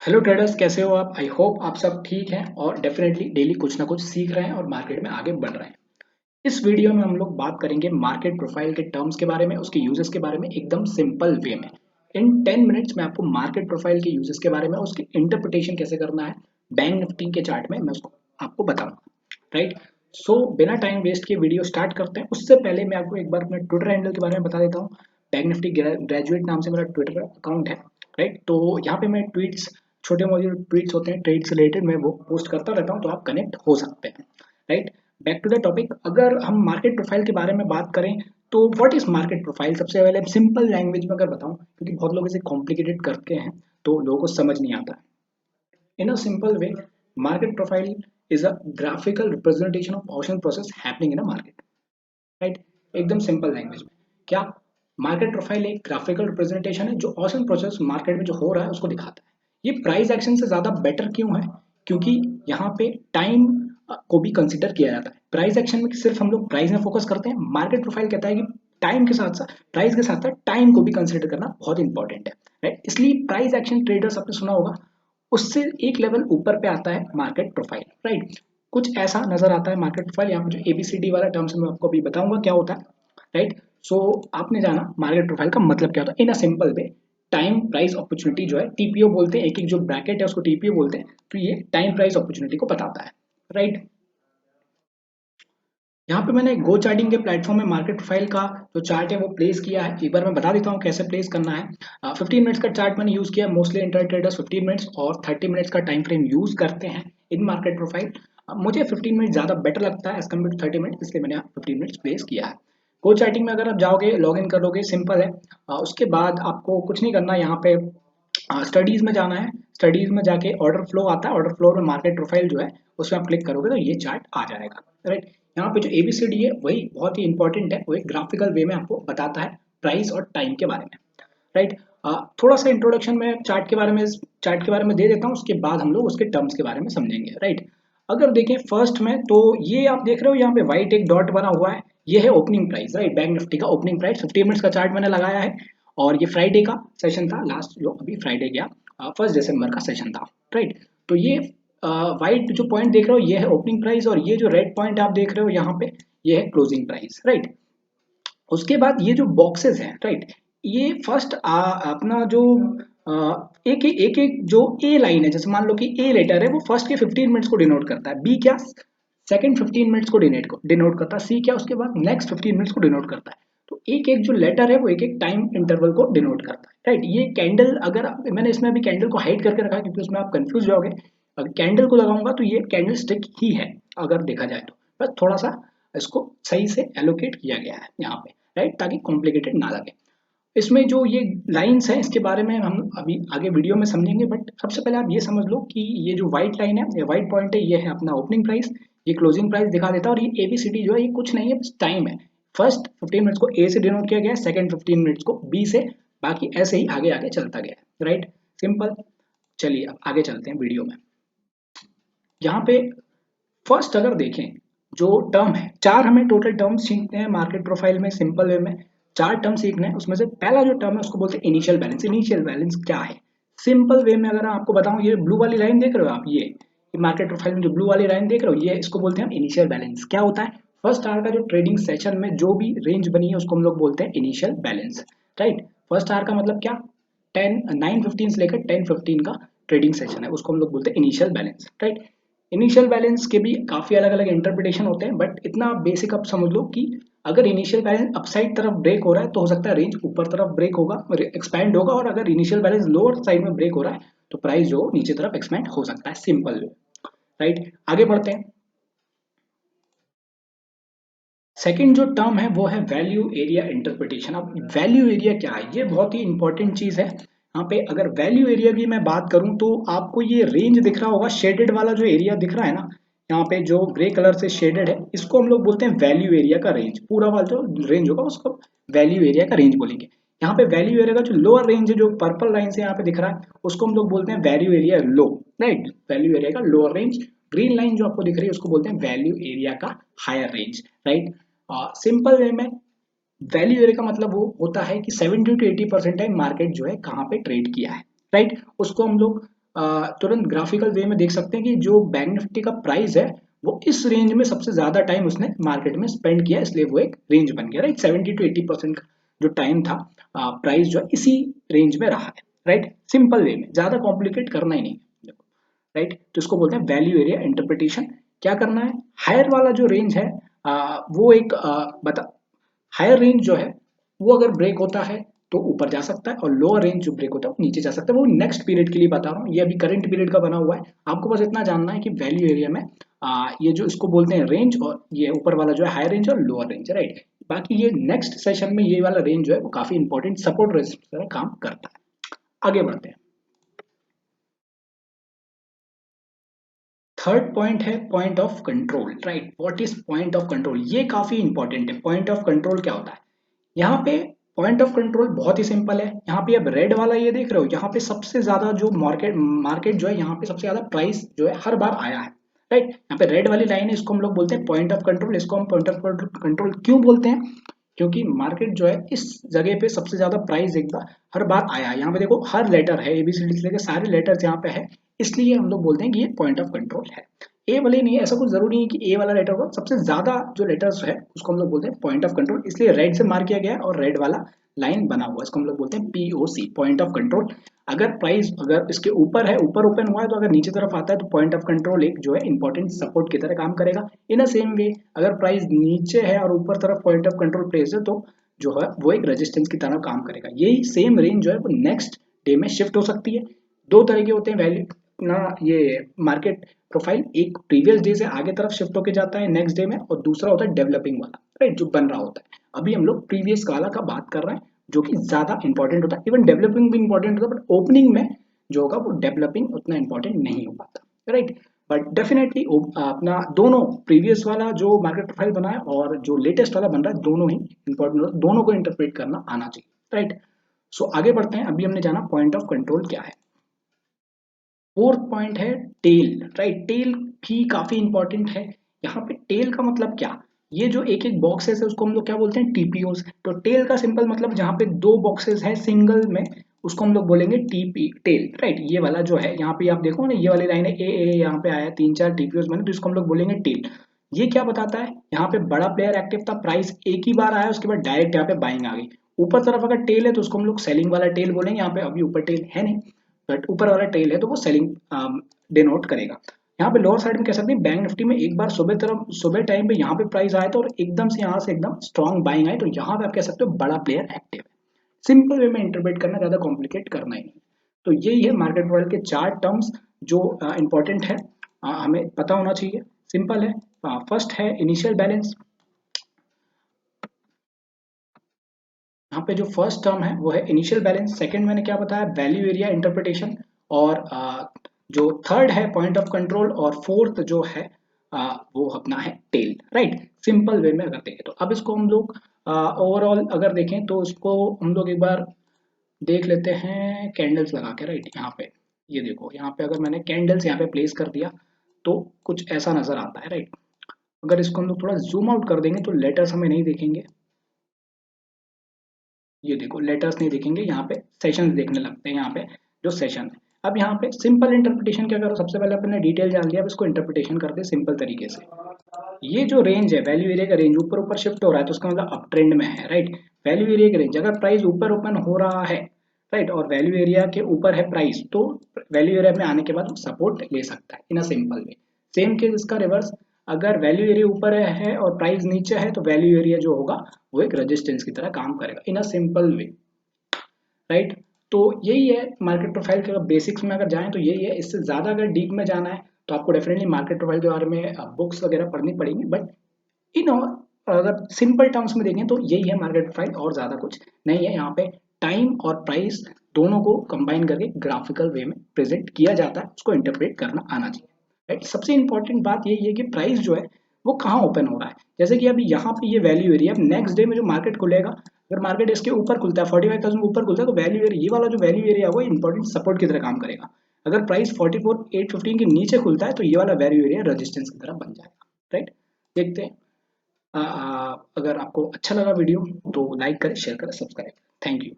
Hello traders, कैसे हो आप? आई होप आप सब ठीक हैं और डेफिनेटली डेली कुछ ना कुछ सीख रहे हैं और मार्केट में आगे बढ़ रहे हैं। इस वीडियो में हम लोग बात करेंगे मार्केट प्रोफाइल के टर्म्स के बारे में, उसके यूजेस के बारे में एकदम सिंपल वे में। इन 10 मिनट्स में आपको मार्केट प्रोफाइल के यूजेस के बारे में, उसकी इंटरप्रिटेशन कैसे करना है बैंक निफ्टी के चार्ट में, मैं उसको आपको बताऊंगा। राइट। सो बिना टाइम वेस्ट किए वीडियो स्टार्ट करते हैं। उससे पहले मैं आपको एक बार अपने ट्विटर हैंडल के बारे में बता देता हूँ। बैंक निफ्टी ग्रेजुएट नाम से मेरा ट्विटर अकाउंट है। राइट। तो यहाँ पे मैं ट्वीट्स, छोटे मोटे ट्वीट्स होते हैं ट्रेड से रिलेटेड, मैं वो पोस्ट करता रहता हूँ, तो आप कनेक्ट हो सकते हैं। Right. Back to the topic, अगर हम मार्केट प्रोफाइल के बारे में बात करें तो व्हाट इज मार्केट प्रोफाइल, सबसे पहले सिंपल लैंग्वेज में अगर बताऊं, क्योंकि बहुत लोग इसे कॉम्प्लिकेटेड करते हैं तो लोगों को समझ नहीं आता। In a simple way, market profile is a graphical representation of option process happening in a market. Right. एकदम सिंपल लैंग्वेज में क्या, मार्केट प्रोफाइल एक ग्राफिकल रिप्रेजेंटेशन है जो ऑप्शन प्रोसेस मार्केट में जो हो रहा है उसको दिखाता है। ये प्राइस एक्शन से ज्यादा बेटर क्यों है? क्योंकि यहाँ पे टाइम को भी कंसिडर किया जाता है। प्राइस एक्शन में सिर्फ हम लोग प्राइस में फोकस करते हैं, मार्केट प्रोफाइल कहता है कि टाइम के साथ साथ, प्राइस के साथ साथ टाइम को भी कंसिडर करना बहुत इंपॉर्टेंट है। राइट। इसलिए प्राइस एक्शन ट्रेडर्स आपने सुना होगा, उससे एक लेवल ऊपर पे आता है मार्केट प्रोफाइल। राइट। कुछ ऐसा नजर आता है मार्केट प्रोफाइल। यहाँ पे जो एबीसीडी वाला टर्म्स मैं आपको अभी बताऊंगा क्या होता है। राइट। सो आपने जाना मार्केट प्रोफाइल का मतलब क्या होता है in a simple way. Time price opportunity जो है, टीपीओ बोलते हैं, एक एक जो ब्रैकेट है उसको टीपीओ बोलते हैं, तो ये टाइम प्राइस अपॉर्चुनिटी को बताता है। राइट। यहाँ पे मैंने गो चार्टिंग के प्लेटफॉर्म में मार्केट प्रोफाइल का जो चार्ट है वो प्लेस किया है। एक बार मैं बता देता हूँ कैसे प्लेस करना है। 15 मिनट्स का चार्ट मैंने यूज किया। मोस्टली इंटर ट्रेडर्स 15 मिनट्स और 30 मिनट्स का टाइम फ्रेम यूज करते हैं इन मार्केट प्रोफाइल। मुझे 15 मिनट ज्यादा बेटर लगता है एज कम्पेयर टू 30 मिनट, इसलिए मैंने 15 मिनट्स प्लेस किया है। गो चार्टिंग में अगर आप जाओगे, लॉग इन करोगे, सिंपल है। उसके बाद आपको कुछ नहीं करना, यहाँ पे स्टडीज में जाना है। स्टडीज में जाके ऑर्डर फ्लो आता है, ऑर्डर फ्लो में मार्केट प्रोफाइल जो है उसमें आप क्लिक करोगे तो ये चार्ट आ जाएगा। राइट। यहाँ पे जो एबीसीडी है वही बहुत ही इंपॉर्टेंट है, वो एक ग्राफिकल वे में आपको बताता है प्राइस और टाइम के बारे में। राइट। थोड़ा सा इंट्रोडक्शन में चार्ट के बारे में दे देता हूँ, उसके बाद हम लोग उसके टर्म्स के बारे में समझेंगे। राइट। अगर देखें फर्स्ट में, तो ये आप देख रहे हो यहाँ पे व्हाइट एक डॉट बना हुआ है, ये है opening price. Right. Bank Nifty का ओपनिंग प्राइस 15 मिनट्स का चार्ट मैंने लगाया है और ये फ्राइडे का सेशन था, लास्ट जो अभी फ्राइडे गया, 1 दिसंबर का सेशन था। राइट। तो ये व्हाइट जो पॉइंट देख रहे हो ये है ओपनिंग प्राइस और ये जो रेड पॉइंट आप देख रहे हो यहाँ पे ये है क्लोजिंग प्राइस। राइट। उसके बाद ये जो बॉक्सेस हैं, राइट, ये फर्स्ट अपना जो एक एक जो ए लाइन है, जैसे मान लो कि ए लेटर है, वो फर्स्ट के 15 मिनट्स को डिनोट करता है, बी क्या सेकंड 15 मिनट्स को डिनोट करता है, सी क्या उसके बाद नेक्स्ट 15 मिनट्स को डिनोट करता है। तो एक एक जो लेटर है वो एक एक टाइम इंटरवल को डिनोट करता है। राइट। ये कैंडल, अगर मैंने इसमें अभी कैंडल को हाइड करके रखा है क्योंकि उसमें आप कंफ्यूज जाओगे। अगर कैंडल को लगाऊंगा तो ये कैंडल स्टिक ही है अगर देखा जाए तो, बस थोड़ा सा इसको सही से एलोकेट किया गया है यहाँ पे। राइट। ताकि कॉम्प्लिकेटेड ना लगे। इसमें जो ये लाइंस हैं इसके बारे में हम अभी आगे वीडियो में समझेंगे, बट सबसे पहले आप ये समझ लो कि ये जो व्हाइट लाइन है, ये व्हाइट पॉइंट है, ये है अपना ओपनिंग प्राइस, ये क्लोजिंग प्राइस दिखा देता है, और ये एबीसीडी जो है ये कुछ नहीं है, बस टाइम है। फर्स्ट 15 मिनट्स को ए से डिनोट किया गया है, सेकंड 15 मिनट्स को बी से, बाकी ऐसे ही आगे आगे चलता गया है। राइट। सिंपल। चलिए अब आगे चलते हैं वीडियो में। यहाँ पे फर्स्ट अगर देखें, जो टर्म है, चार हमें टोटल टर्म्स सीखते हैं मार्केट प्रोफाइल में, सिंपल वे में चार टर्म सीखने हैं। उसमें से पहला जो टर्म है उसको बोलते हैं इनिशियल बैलेंस। इनिशियल बैलेंस क्या है? सिंपल वे में अगर आपको बताऊं, ये ब्लू वाली लाइन देख रहे हो आप, ये मार्केट प्रोफाइल में जो ब्लू वाली लाइन देख रहे हो, ये इसको बोलते हैं हम इनिशियल बैलेंस। क्या होता है? फर्स्ट आवर का जो ट्रेडिंग सेशन में जो भी रेंज बनी है उसको हम लोग बोलते हैं initial balance. Right. First hour का मतलब क्या? 9:15 से लेकर 10:15 का ट्रेडिंग सेशन है, उसको हम लोग बोलते हैं initial balance. Right. Initial balance के भी काफी अलग अलग इंटरप्रिटेशन होते हैं, बट इतना बेसिक आप समझ लो कि अगर इनिशियल बैलेंस अपसाइड तरफ ब्रेक हो रहा है तो हो सकता है रेंज ऊपर तरफ ब्रेक होगा, एक्सपैंड होगा, और अगर इनिशियल बैलेंस लोअर साइड में ब्रेक हो रहा है तो प्राइस जो नीचे तरफ एक्सपैंड हो सकता है। सिंपल। राइट। आगे बढ़ते हैं। सेकंड जो टर्म है वो है वैल्यू एरिया इंटरप्रिटेशन। अब वैल्यू एरिया क्या है? ये बहुत ही इंपॉर्टेंट चीज है। यहाँ पे अगर वैल्यू एरिया की मैं बात करूं तो आपको ये रेंज दिख रहा होगा, शेडेड वाला जो एरिया दिख रहा है ना, यहाँ पे जो ग्रे कलर से शेडेड है, इसको हम लोग बोलते हैं वैल्यू एरिया का रेंज। पूरा वाला जो रेंज होगा उसको वैल्यू एरिया का रेंज बोलेंगे। यहाँ पे वैल्यू एरिया का जो लोअर रेंज है, जो पर्पल लाइन से यहाँ पे दिख रहा है, उसको हम लोग बोलते हैं value area low. Right. Value area का लोअर रेंज। ग्रीन लाइन जो आपको दिख रही है उसको बोलते हैं वैल्यू एरिया का higher range. Right. Simple way में वैल्यू एरिया का मतलब वो होता है कि 70 to 80% टाइम मार्केट जो है कहाँ पे ट्रेड किया है। राइट। उसको हम लोग तुरंत ग्राफिकल वे में देख सकते हैं कि जो बैंक निफ्टी का प्राइस है वो इस रेंज में सबसे ज्यादा टाइम उसने मार्केट में स्पेंड किया, इसलिए वो एक रेंज बन गया, राइट। 70 to 80% का जो टाइम था प्राइस जो है इसी रेंज में रहा है, राइट। सिंपल वे में, ज्यादा कॉम्प्लिकेट करना ही नहीं, राइट। तो इसको बोलते हैं वैल्यू एरिया इंटरप्रिटेशन। क्या करना है, हायर वाला जो रेंज है वो एक बता हायर रेंज जो है वो अगर ब्रेक होता है तो ऊपर जा सकता है, और लोअर रेंज जो ब्रेक होता है वो नीचे जा सकता है। वो नेक्स्ट पीरियड के लिए बता रहा हूँ, ये अभी करंट पीरियड का बना हुआ है। आपको बस इतना जानना है कि वैल्यू एरिया में ये जो इसको बोलते हैं रेंज, और ये ऊपर वाला जो है हायर रेंज और लोअर रेंज, राइट। बाकी ये नेक्स्ट सेशन में ये वाला रेंज जो है वो काफी इंपॉर्टेंट सपोर्ट रेजिस्टेंस काम करता है। आगे बढ़ते हैं। थर्ड पॉइंट है point of control, right. What is point of control, ये काफी इंपॉर्टेंट है। पॉइंट ऑफ कंट्रोल क्या होता है, यहाँ पे पॉइंट ऑफ कंट्रोल बहुत ही सिंपल है। यहाँ पे आप रेड वाला ये देख रहे हो, यहाँ पे सबसे ज्यादा जो मार्केट मार्केट जो है यहाँ पे सबसे ज्यादा प्राइस जो है हर बार आया है, राइट। यहाँ पे रेड वाली लाइन है, इसको हम लोग बोलते हैं पॉइंट ऑफ कंट्रोल। इसको हम पॉइंट ऑफ कंट्रोल क्यों बोलते हैं, क्योंकि मार्केट जो है इस जगह पे सबसे ज्यादा प्राइस एक बार हर बार आया है। यहाँ पे देखो हर लेटर है, एबीसीडी से लेकर सारे लेटर्स यहाँ पे है, इसलिए हम लोग बोलते हैं कि ये पॉइंट ऑफ कंट्रोल है। ए वाले नहीं, ऐसा कुछ जरूरी नहीं कि ए वाला लेटर होगा, सबसे ज्यादा जो लेटर्स है उसको हम लोग बोलते हैं पॉइंट ऑफ कंट्रोल, इसलिए रेड से मार्क किया गया है और रेड वाला लाइन बना हुआ है, इसको हम लोग बोलते हैं पीओसी, पॉइंट ऑफ कंट्रोल। अगर प्राइस अगर इसके ऊपर है, ऊपर ओपन हुआ है, तो अगर नीचे तरफ आता है तो पॉइंट ऑफ कंट्रोल एक जो है इंपॉर्टेंट सपोर्ट की तरह काम करेगा। इन अ सेम वे अगर प्राइस नीचे है और ऊपर तरफ पॉइंट ऑफ कंट्रोल प्लेस है तो जो है वो एक रेजिस्टेंस की तरह काम करेगा। यही सेम रेंज जो है वो नेक्स्ट डे में शिफ्ट हो सकती है। दो तरह के होते हैं वैल्यू ना, ये मार्केट प्रोफाइल, एक प्रीवियस डे से आगे तरफ शिफ्ट होकर जाता है नेक्स्ट डे में, और दूसरा होता है डेवलपिंग वाला, राइट, जो बन रहा होता है। अभी हम लोग प्रीवियस वाला का बात कर रहे हैं जो कि ज्यादा इंपॉर्टेंट होता है। इवन डेवलपिंग भी इंपॉर्टेंट होता है, बट ओपनिंग में जो होगा वो डेवलपिंग उतना इंपॉर्टेंट नहीं हो पाता, राइट। बट डेफिनेटली अपना दोनों प्रीवियस वाला जो मार्केट प्रोफाइल बना है और जो लेटेस्ट वाला बन रहा है, दोनों ही इंपॉर्टेंट, दोनों को इंटरप्रेट करना आना चाहिए, राइट। सो आगे बढ़ते हैं। अभी हमने जाना पॉइंट ऑफ कंट्रोल क्या है। फोर्थ पॉइंट है टेल, राइट। टेल भी काफी इंपॉर्टेंट है। यहाँ पे टेल का मतलब क्या, ये जो एक एक बॉक्सेस है उसको हम लोग क्या बोलते हैं, टीपीओस। तो टेल का सिंपल मतलब जहाँ पे दो बॉक्सेस है सिंगल में, उसको हम लोग बोलेंगे टीपी टेल, राइट। ये वाला जो है यहाँ पे आप देखो ना, ये वाली लाइन है ए, यहाँ पे आया तीन चार टीपीओस बने, तो इसको हम लोग बोलेंगे टेल। ये क्या बताता है, यहाँ पे बड़ा प्लेयर एक्टिव था, प्राइस एक ही बार आया, उसके बाद डायरेक्ट यहाँ पे बाइंग आ गई। ऊपर तरफ अगर टेल है तो उसको हम लोग सेलिंग वाला टेल बोलेंगे। यहाँ पे अभी ऊपर टेल है नहीं, बट ऊपर वाला टेल है तो वो सेलिंग डिनोट करेगा। यहाँ पे लोअर साइड में कह सकते हैं बैंक निफ्टी में एक बार सुबह टाइम पे यहाँ पे प्राइस आया था और एकदम से यहाँ से एकदम स्ट्रॉन्ग बाइंग आई, तो यहाँ पे आप कह सकते हो बड़ा प्लेयर एक्टिव है। सिंपल वे में इंटरप्रेट करना, ज्यादा कॉम्प्लिकेट करना ही नहीं। तो यही है मार्केट प्रोफाइल के चार टर्म्स जो इंपॉर्टेंट है, हमें पता होना चाहिए। सिंपल है। फर्स्ट है इनिशियल बैलेंस। यहाँ पे जो फर्स्ट टर्म है वो है इनिशियल बैलेंस। सेकंड मैंने क्या बताया, वैल्यू एरिया इंटरप्रिटेशन। और जो थर्ड है पॉइंट ऑफ कंट्रोल। और फोर्थ जो है वो अपना है टेल, राइट। सिंपल वे में अगर देखें तो अब इसको हम लोग ओवरऑल अगर देखें तो इसको हम लोग एक बार देख लेते हैं कैंडल्स लगा के, राइट। यहाँ पे ये देखो, यहाँ पे अगर मैंने कैंडल्स यहाँ पे प्लेस कर दिया तो कुछ ऐसा नजर आता है, राइट। अगर इसको हम लोग थोड़ा जूम आउट कर देंगे तो लेटर्स हमें नहीं दिखेंगे। ये देखो लेटर्स नहीं दिखेंगे, यहाँ पे सेशंस देखने लगते हैं, यहाँ पे जो सेशन है। अब यहाँ पे सिंपल इंटरप्रिटेशन क्या करो, सबसे पहले अपने डिटेल जान लिया, अब इसको इंटरप्रिटेशन करते हैं सिंपल तरीके से। ये जो रेंज है, वैल्यू एरिया का रेंज ऊपर ऊपर शिफ्ट हो रहा है, तो उसका मतलब अप ट्रेंड में है, राइट। वैल्यू एरिया का रेंज अगर प्राइस ऊपर ओपन हो रहा है, राइट, और वैल्यू एरिया के ऊपर है प्राइस, तो वैल्यू एरिया में आने के बाद वो सपोर्ट ले सकता है in a simple way. Same case इसका रिवर्स, अगर वैल्यू एरिया ऊपर है और प्राइस नीचे है तो वैल्यू एरिया जो होगा वो एक रेजिस्टेंस की तरह काम करेगा इन अ सिंपल वे, राइट। तो यही है मार्केट प्रोफाइल के बेसिक्स में अगर जाएं तो यही है। इससे ज्यादा अगर डीप में जाना है तो आपको डेफिनेटली मार्केट प्रोफाइल के बारे में बुक्स वगैरह पढ़नी पड़ेंगी, बट इन अगर सिंपल टर्म्स में देखें तो यही है मार्केट प्रोफाइल, और ज्यादा कुछ नहीं है। यहाँ पे टाइम और प्राइस दोनों को कंबाइन करके ग्राफिकल वे में प्रेजेंट किया जाता है, उसको इंटरप्रेट करना आना चाहिए, राइट। सबसे इंपॉर्टेंट बात यही है कि प्राइस जो है वो कहाँ ओपन हो रहा है। जैसे कि अभी यहाँ पे ये वैल्यू एरिया, अब नेक्स्ट डे में जो मार्केट खुलेगा, अगर मार्केट इसके ऊपर खुलता है 45,000 ऊपर खुलता है, तो वैल्यू एरिया, ये वाला जो वैल्यू एरिया होगा इंपॉर्टेंट सपोर्ट की तरह काम करेगा। अगर प्राइस 44,815 के नीचे खुलता है तो ये वाला वैल्यू एरिया रेजिस्टेंस की तरह बन जाएगा, राइट। देखते हैं। अगर आपको अच्छा लगा वीडियो तो लाइक करें, शेयर करें, सब्सक्राइब। Thank you.